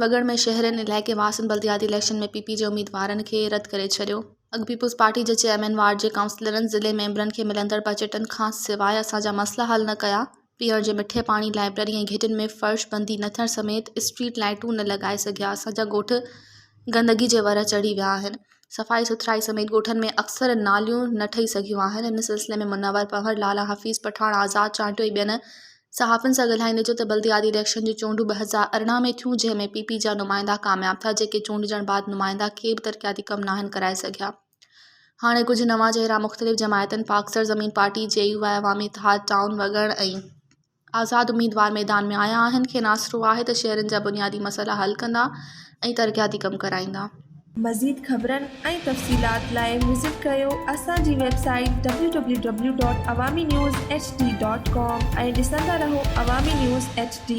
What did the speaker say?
वगड़ में शहरनि इलाइक़े वासिन बल्दियाती इलेक्शन में पीपी जे उम्मीदवारनि खे रद्द करे छॾियो। अॻु पीपुल्स पार्टी जे चेयरमैन वार्ड जे काउंसलरनि ज़िले मेंबरनि खे मिलंदड़ बजटनि खां सवाइ असांजा मसइला हल न कया। पीअण जे मिठे पाणी, लाइब्रेरी ऐं घिटियुनि में फर्श बंदी न थियण समेत स्ट्रीट लाइटूं न लॻाए सघिया। असांजा ॻोठ गंदगी जे वर चढ़ी विया आहिनि। सफ़ाई सुथराई समेत ॻोठनि में अक्सर नालियूं न ठही सघियूं आहिनि। इन सिलसिले में मुनव्वर पंवर, लाला हफ़ीज़ पठान, आज़ाद चांटियो ऐं ॿियनि सहाफ़ियुनि सां ॻाल्हाईंदे चयो त बल्दियाती इलेक्शन जूं चूंडूं 2018 में थियूं, जंहिंमें पीपी जा नुमाइंदा कामयाब थिया, जेके चूंडजण बाद नुमाइंदा के बि तरक़ियाती कम नाहिन कराए सघिया। हाणे कुझु नवां चेहरा मुख़्तलिफ़ जमायतनि पाक सरज़मीन पार्टी, JUI, अवामी इत्तेहाद, टाउन वगड़ ऐं आज़ाद उम्मीदवार मैदान में आया आहिनि। खेनि आसिरो आहे त शहरनि जा बुनियादी मसइला हल कंदा ऐं तरक़ियाती कम कराईंदा। मज़ीद ख़बरनि ऐं तफ़सीलात लाइ विज़िट कयो असांजी वेबसाइट www.awamiNewsHD.com ऐं ॾिसंदा रहो अवामी न्यूज़ HD।